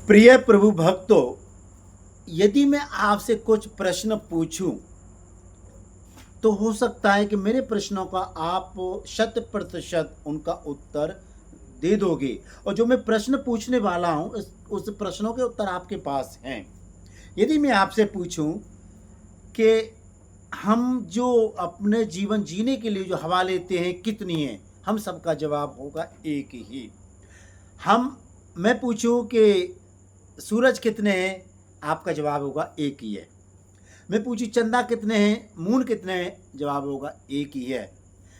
प्रिय प्रभु भक्तों, यदि मैं आपसे कुछ प्रश्न पूछूं तो हो सकता है कि मेरे प्रश्नों का आप 100% उनका उत्तर दे दोगे। और जो मैं प्रश्न पूछने वाला हूं उस प्रश्नों के उत्तर आपके पास हैं। यदि मैं आपसे पूछूं कि हम जो अपने जीवन जीने के लिए जो हवा लेते हैं कितनी है, हम सबका जवाब होगा एक ही। हम मैं पूछूं कि सूरज कितने हैं, आपका जवाब होगा एक ही है। मैं पूछूं चंदा कितने हैं, मून कितने हैं, जवाब होगा एक ही है।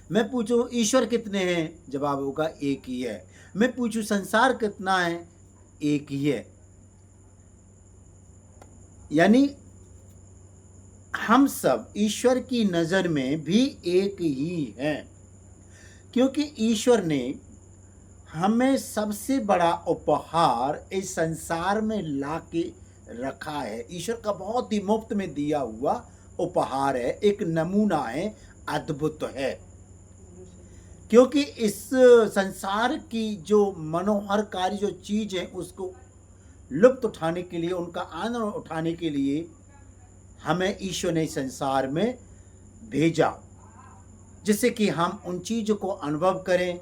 मैं पूछूं ईश्वर कितने हैं, जवाब होगा एक ही है। मैं पूछूं संसार कितना है, एक ही है। यानी हम सब ईश्वर की नज़र में भी एक ही हैं, क्योंकि ईश्वर ने हमें सबसे बड़ा उपहार इस संसार में ला के रखा है। ईश्वर का बहुत ही मुफ्त में दिया हुआ उपहार है, एक नमूना है, अद्भुत है। क्योंकि इस संसार की जो मनोहरकारी जो चीज़ है उसको लुत्फ उठाने के लिए, उनका आनंद उठाने के लिए हमें ईश्वर ने संसार में भेजा, जिससे कि हम उन चीज़ों को अनुभव करें,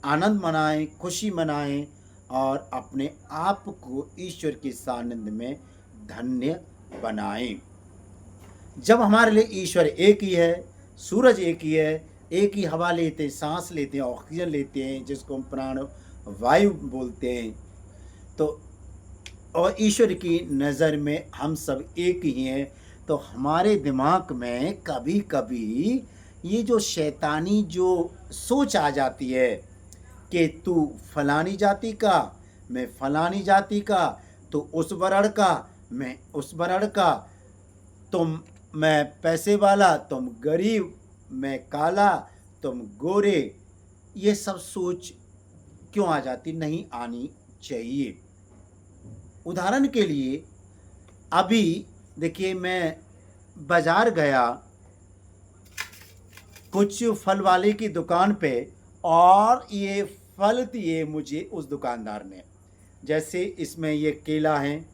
आनंद मनाएं, खुशी मनाएं और अपने आप को ईश्वर के सानिध्य में धन्य बनाएं। जब हमारे लिए ईश्वर एक ही है, सूरज एक ही है, एक ही हवा लेते हैं, सांस लेते हैं, ऑक्सीजन लेते हैं, जिसको हम प्राण वायु बोलते हैं, तो और ईश्वर की नज़र में हम सब एक ही हैं, तो हमारे दिमाग में कभी कभी ये जो शैतानी जो सोच आ जाती है कि तू फलानी जाति का, मैं फलानी जाति का, तू उस वर्ण का, मैं उस वर्ण का, मैं पैसे वाला, तुम गरीब, मैं काला, तुम गोरे, ये सब सोच क्यों आ जाती? नहीं आनी चाहिए। उदाहरण के लिए अभी देखिए, मैं बाजार गया कुछ फल वाले की दुकान पे, और ये फल दिए मुझे उस दुकानदार ने। जैसे इसमें ये केला है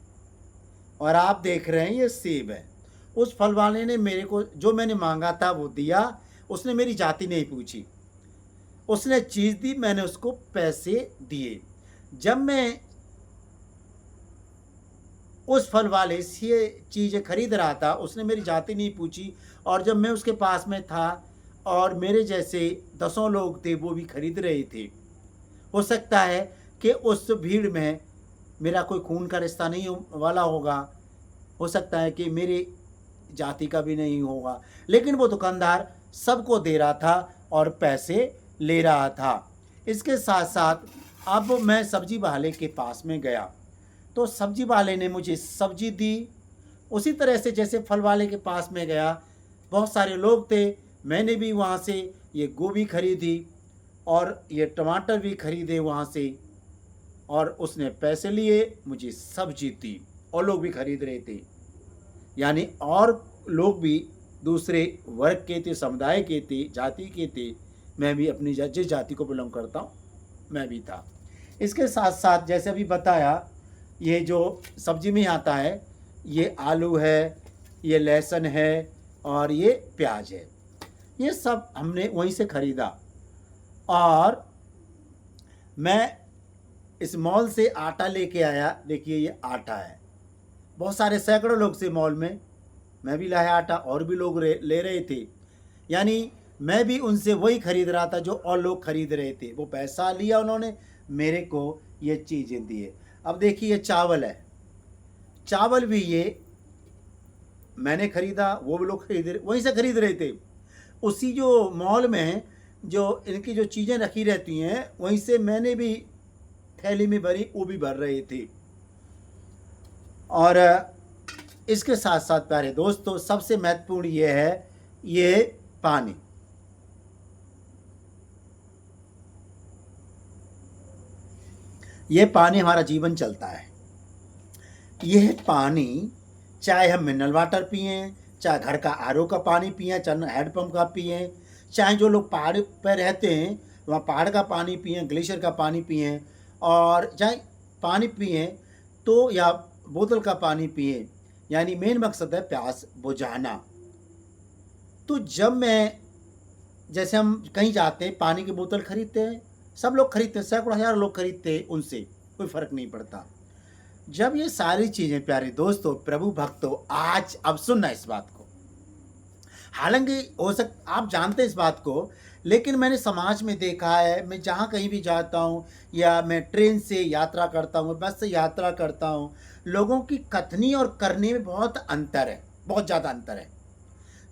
और आप देख रहे हैं ये सेब है। उस फल वाले ने मेरे को जो मैंने मांगा था वो दिया। उसने मेरी जाति नहीं पूछी, उसने चीज़ दी, मैंने उसको पैसे दिए। जब मैं उस फल वाले से चीज़ें खरीद रहा था, उसने मेरी जाति नहीं पूछी, और जब मैं उसके पास में था और मेरे जैसे दसों लोग थे वो भी खरीद रहे थे। हो सकता है कि उस भीड़ में मेरा कोई खून का रिश्ता नहीं वाला होगा, हो सकता है कि मेरी जाति का भी नहीं होगा, लेकिन वो दुकानदार सबको दे रहा था और पैसे ले रहा था। इसके साथ साथ अब मैं सब्जी वाले के पास में गया, तो सब्जी वाले ने मुझे सब्जी दी। उसी तरह से जैसे फल वाले के पास में गया, बहुत सारे लोग थे, मैंने भी वहाँ से ये गोभी खरीदी और ये टमाटर भी खरीदे वहाँ से, और उसने पैसे लिए, मुझे सब्जी दी, और लोग भी खरीद रहे थे। यानी और लोग भी दूसरे वर्ग के थे, समुदाय के थे, जाति के थे। मैं भी अपनी जिस जाति को बिलोंग करता हूँ मैं भी था। इसके साथ साथ जैसे अभी बताया, ये जो सब्जी में आता है, ये आलू है, ये लहसुन है और ये प्याज है, ये सब हमने वहीं से ख़रीदा। और मैं इस मॉल से आटा लेके आया। देखिए ये आटा है, बहुत सारे सैकड़ों लोग से मॉल में, मैं भी लाया आटा, और भी लोग ले रहे थे। यानी मैं भी उनसे वही खरीद रहा था जो और लोग खरीद रहे थे। वो पैसा लिया उन्होंने, मेरे को ये चीज़ें दिए। अब देखिए ये चावल है, चावल भी ये मैंने खरीदा, वो भी लोग वहीं से खरीद रहे थे। उसी जो मॉल में जो इनकी जो चीज़ें रखी रहती हैं वहीं से मैंने भी थैली में भरी, वो भी भर रहे थे। और इसके साथ साथ प्यारे दोस्तों, सबसे महत्वपूर्ण ये है, ये पानी। ये पानी हमारा जीवन चलता है। यह पानी चाहे हम मिनरल वाटर पिएं, चाहे घर का आरओ का पानी पिएं, चाहे हैंडपम्प का पिएं, चाहे जो लोग पहाड़ पर रहते हैं वहाँ पहाड़ का पानी पिएं, ग्लेशियर का पानी पिएं, और चाहे पानी पिएँ तो या बोतल का पानी पिएँ, यानी मेन मकसद है प्यास बुझाना। तो जब मैं जैसे हम कहीं जाते हैं, पानी की बोतल खरीदते हैं, सब लोग खरीदते हैं, सैकड़ों हज़ार लोग खरीदते हैं उनसे, कोई फ़र्क नहीं पड़ता। जब ये सारी चीज़ें प्यारे दोस्तों, प्रभु भक्तों, आज अब सुनना इस बात को। हालाँकि हो सक आप जानते हैं इस बात को, लेकिन मैंने समाज में देखा है, मैं जहाँ कहीं भी जाता हूँ या मैं ट्रेन से यात्रा करता हूँ, बस से यात्रा करता हूँ, लोगों की कथनी और करनी में बहुत अंतर है, बहुत ज़्यादा अंतर है।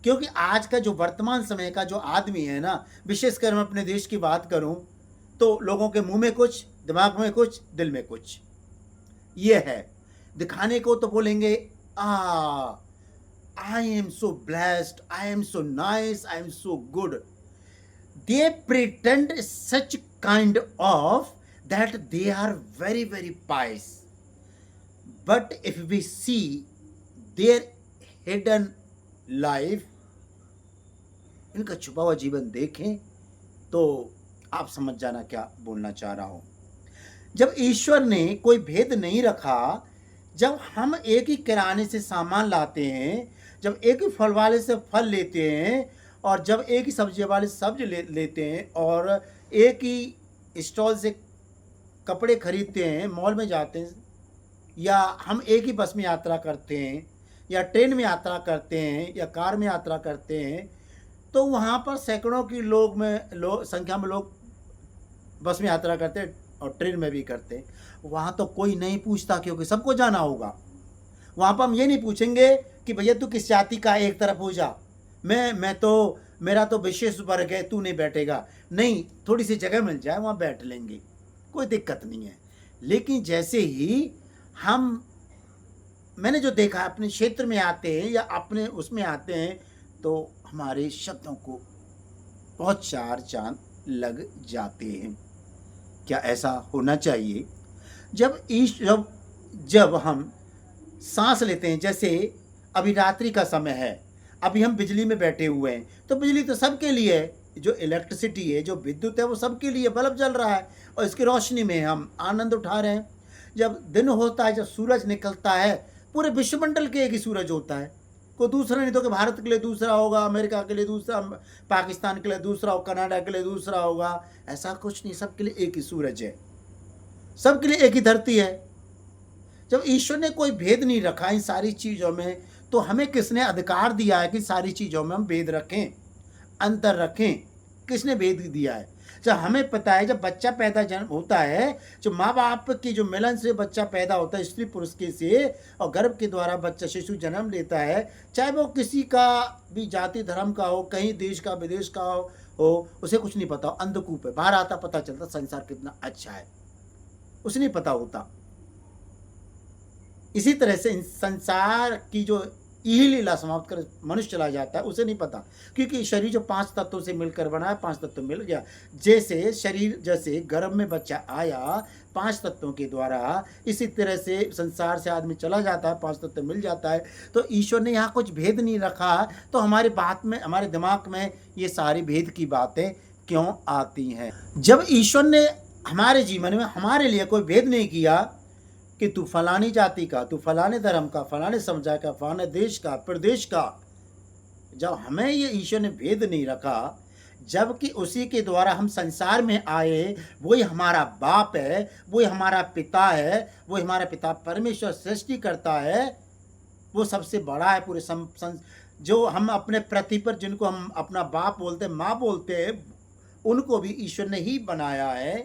क्योंकि आज का जो वर्तमान समय का जो आदमी है ना, विशेषकर मैं अपने देश की बात करूँ, तो लोगों के मुँह में कुछ, दिमाग में कुछ, दिल में कुछ। ये है, दिखाने को तो बोलेंगे I am so blessed, I am so nice, I am so good. They pretend such kind of that they are very very pious, but if we see their hidden life, इनका छुपा हुआ जीवन देखें तो आप समझ जाना क्या बोलना चाह रहा हूं। जब ईश्वर ने कोई भेद नहीं रखा, जब हम एक ही किराने से सामान लाते हैं, जब एक ही फल वाले से फल लेते हैं, और जब एक ही सब्जी वाले सब्जी लेते हैं, और एक ही स्टॉल से कपड़े खरीदते हैं, मॉल में जाते हैं, या हम एक ही बस में यात्रा करते हैं, या ट्रेन में यात्रा करते हैं, या कार में यात्रा करते हैं, तो वहाँ पर सैकड़ों की संख्या में लोग बस में यात्रा करते हैं और ट्रेन में भी करते हैं। वहाँ तो कोई नहीं पूछता, क्योंकि सबको जाना होगा। वहाँ पर हम ये नहीं पूछेंगे कि भैया तू किस जाति का, एक तरफ हो जा, मैं तो, मेरा तो विशेष वर्ग है, तू नहीं बैठेगा। नहीं, थोड़ी सी जगह मिल जाए वहाँ बैठ लेंगे, कोई दिक्कत नहीं है। लेकिन जैसे ही मैंने जो देखा, अपने क्षेत्र में आते हैं या अपने उसमें आते हैं, तो हमारे शब्दों को बहुत चार चांद लग जाते हैं। क्या ऐसा होना चाहिए? जब हम सांस लेते हैं, जैसे अभी रात्रि का समय है, अभी हम बिजली में बैठे हुए हैं, तो बिजली तो सबके लिए है, जो इलेक्ट्रिसिटी है, जो विद्युत है, वो सबके लिए, बल्ब जल रहा है और इसकी रोशनी में हम आनंद उठा रहे हैं। जब दिन होता है, जब सूरज निकलता है, पूरे विश्वमंडल के एक ही सूरज होता है, कोई दूसरा नहीं, तो कि भारत के लिए दूसरा होगा, अमेरिका के लिए दूसरा, पाकिस्तान के लिए दूसरा होगा, कनाडा के लिए दूसरा होगा, ऐसा कुछ नहीं, सबके लिए एक ही सूरज है, सबके लिए एक ही धरती है। जब ईश्वर ने कोई भेद नहीं रखा इन सारी चीज़ों में, तो हमें किसने अधिकार दिया है कि सारी चीज़ों में हम भेद रखें, अंतर रखें? किसने भेद दिया है? जब हमें पता है, जब बच्चा पैदा जन्म होता है, जो माँ बाप की जो मिलन से बच्चा पैदा होता है, स्त्री पुरुष के से, और गर्भ के द्वारा बच्चा शिशु जन्म लेता है, चाहे वो किसी का भी जाति धर्म का हो, कहीं देश का विदेश का हो, उसे कुछ नहीं पता, अंधकूप है, बाहर आता पता चलता संसार कितना अच्छा है, उसे नहीं पता होता। इसी तरह से संसार की जो यही लीला समाप्त कर मनुष्य चला जाता है, उसे नहीं पता, क्योंकि शरीर जो 5 तत्वों से मिलकर बना है, 5 तत्व मिल गया। जैसे शरीर, जैसे गर्भ में बच्चा आया 5 तत्वों के द्वारा, इसी तरह से संसार से आदमी चला जाता है, 5 तत्व मिल जाता है। तो ईश्वर ने यहाँ कुछ भेद नहीं रखा, तो हमारे बात में, हमारे दिमाग में ये सारी भेद की बातें क्यों आती हैं? जब ईश्वर ने हमारे जीवन में हमारे लिए कोई भेद नहीं किया कि तू फलानी जाति का, तू फलाने धर्म का, फलाने समुदाय का, फलाने देश का, प्रदेश का, जब हमें ये ईश्वर ने भेद नहीं रखा, जबकि उसी के द्वारा हम संसार में आए, वही हमारा बाप है, वही हमारा पिता है, वही हमारा पिता परमेश्वर सृष्टि करता है, वो सबसे बड़ा है पूरे जो हम अपने पृथ्वी पर, जिनको हम अपना बाप बोलते हैं, माँ बोलते हैं, उनको भी ईश्वर ने ही बनाया है।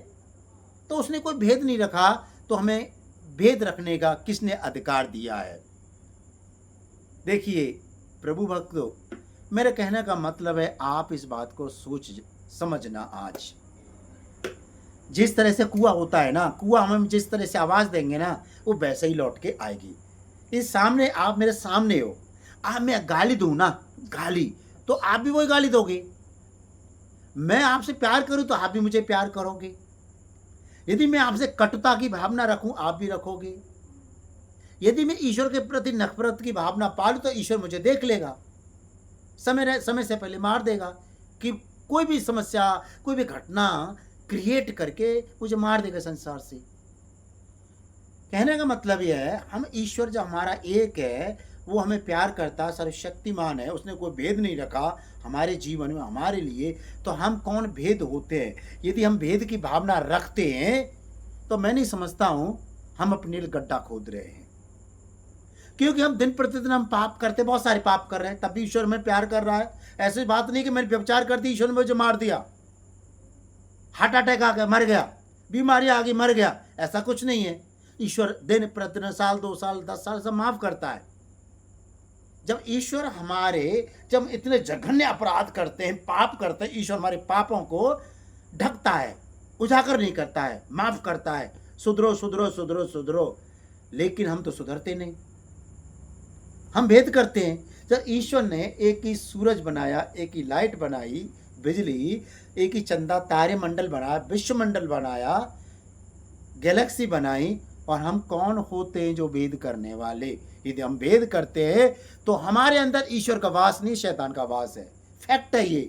तो उसने कोई भेद नहीं रखा, तो हमें भेद रखने का किसने अधिकार दिया है? देखिए प्रभु भक्तों, मेरे कहने का मतलब है, आप इस बात को सोच समझना। आज जिस तरह से कुआं होता है ना, कुआं हम जिस तरह से आवाज़ देंगे ना, वो वैसे ही लौट के आएगी। इस सामने, आप मेरे सामने हो, आप मैं गाली दूँ ना, गाली, तो आप भी वही गाली दोगे। मैं आपसे प्यार करूँ तो आप भी मुझे प्यार करोगे। यदि मैं आपसे कटुता की भावना रखूं, आप भी रखोगे। यदि मैं ईश्वर के प्रति नफरत की भावना पालूं, तो ईश्वर मुझे देख लेगा, समय से पहले मार देगा, कि कोई भी समस्या, कोई भी घटना क्रिएट करके मुझे मार देगा संसार से। कहने का मतलब ये है, हम ईश्वर जो हमारा एक है, वो हमें प्यार करता, सर्वशक्तिमान है, उसने कोई भेद नहीं रखा हमारे जीवन में हमारे लिए, तो हम कौन भेद होते हैं? यदि हम भेद की भावना रखते हैं, तो मैं नहीं समझता हूँ हम अपने लिए गड्ढा खोद रहे हैं। क्योंकि हम दिन प्रतिदिन हम पाप करते, बहुत सारे पाप कर रहे हैं, तब भी ईश्वर हमें प्यार कर रहा है। ऐसी बात नहीं कि मैंने व्यभिचार कर दी, ईश्वर ने मुझे मार दिया, हार्ट अटैक आ गया, मर गया, बीमारी आ गई, मर गया, ऐसा कुछ नहीं है। ईश्वर दिन प्रतिदिन, साल 2 साल 10 साल सब माफ करता है। जब ईश्वर जब हम इतने जघन्य अपराध करते हैं, पाप करते हैं, ईश्वर हमारे पापों को ढकता है, उजागर नहीं करता है, माफ करता है, सुधरो सुधरो सुधरो सुधरो, लेकिन हम तो सुधरते नहीं, हम भेद करते हैं। जब ईश्वर ने एक ही सूरज बनाया, एक ही लाइट बनाई, बिजली, एक ही चंदा, तारे मंडल बनाया, विश्वमंडल बनाया, गैलेक्सी बनाई, और हम कौन होते हैं जो भेद करने वाले? यदि हम भेद करते हैं तो हमारे अंदर ईश्वर का वास नहीं, शैतान का वास है। फैक्ट है ये।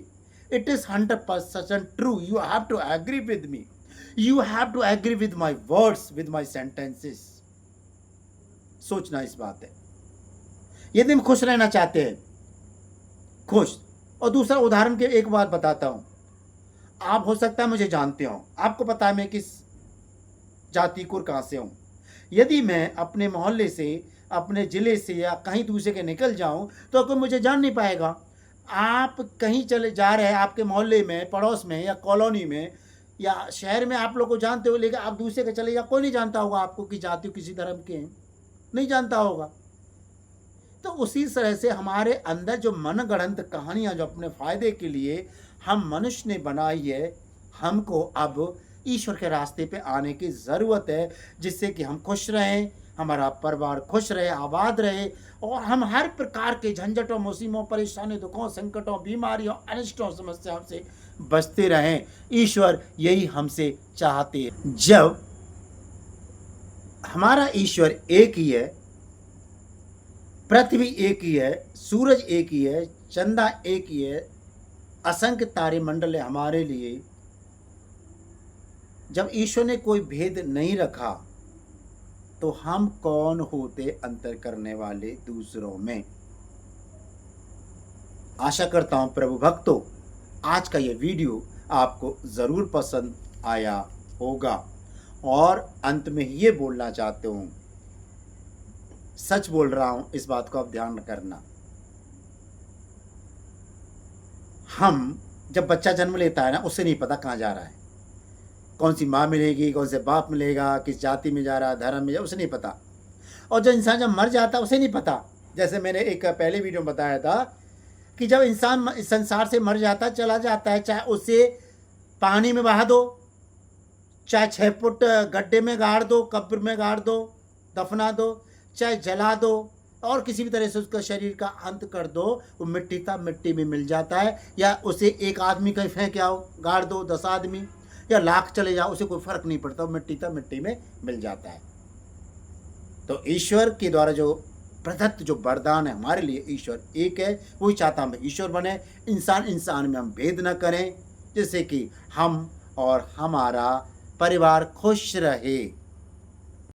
It is 100% true. You have to agree with me, you have to agree with my words, with my sentences. सोचना इस बात है। यदि हम खुश रहना चाहते हैं, खुश। और दूसरा उदाहरण के एक बात बताता हूं। आप हो सकता है मुझे जानते हो, आपको पता है मैं किस जाति को, कहां से हूं। यदि मैं अपने मोहल्ले से, अपने ज़िले से या कहीं दूसरे के निकल जाऊं तो कोई मुझे जान नहीं पाएगा। आप कहीं चले जा रहे हैं, आपके मोहल्ले में, पड़ोस में या कॉलोनी में या शहर में आप लोग को जानते हो, लेकिन आप दूसरे के चले जा, कोई नहीं जानता होगा आपको कि जाति किसी धर्म के हैं, नहीं जानता होगा। तो उसी तरह से हमारे अंदर जो मनगढ़ंत कहानियाँ जो अपने फ़ायदे के लिए हम मनुष्य ने बनाई है, हमको अब ईश्वर के रास्ते पे आने की ज़रूरत है, जिससे कि हम खुश रहें, हमारा परिवार खुश रहे, आबाद रहे, और हम हर प्रकार के झंझटों, मुसीबतों, परेशानी, दुखों, संकटों, बीमारियों, अनिष्टों, समस्याओं से बचते रहें। ईश्वर यही हमसे चाहते हैं। जब हमारा ईश्वर एक ही है, पृथ्वी एक ही है, सूरज एक ही है, चंदा एक ही है, असंख्य तारे मंडल है हमारे लिए, जब ईश्वर ने कोई भेद नहीं रखा, तो हम कौन होते अंतर करने वाले दूसरों में? आशा करता हूं प्रभु भक्तों, आज का ये वीडियो आपको ज़रूर पसंद आया होगा। और अंत में ये बोलना चाहते हूं, सच बोल रहा हूं, इस बात को आप ध्यान करना। हम जब बच्चा जन्म लेता है ना, उसे नहीं पता कहाँ जा रहा है, कौन सी माँ मिलेगी, कौन से बाप मिलेगा, किस जाति में जा रहा है, धर्म में जा, उसे नहीं पता। और जो इंसान जब मर जाता है उसे नहीं पता। जैसे मैंने एक पहले वीडियो में बताया था कि जब इंसान इस संसार से मर जाता है, चला जाता है, चाहे उसे पानी में बहा दो, चाहे 6 फुट गड्ढे में गाड़ दो, कब्र में गाड़ दो, दफना दो, चाहे जला दो, और किसी भी तरह से उसका शरीर का अंत कर दो, वो मिट्टी था मिट्टी में मिल जाता है। या उसे एक आदमी कहीं फेंक आओ, गाड़ दो, 10 आदमी या लाख चले जाओ, उसे कोई फर्क नहीं पड़ता, मिट्टी था मिट्टी में मिल जाता है। तो ईश्वर के द्वारा जो प्रदत्त जो वरदान है हमारे लिए, ईश्वर एक है, वही चाहता हम ईश्वर बने, इंसान में हम भेद न करें, जिससे कि हम और हमारा परिवार खुश रहे।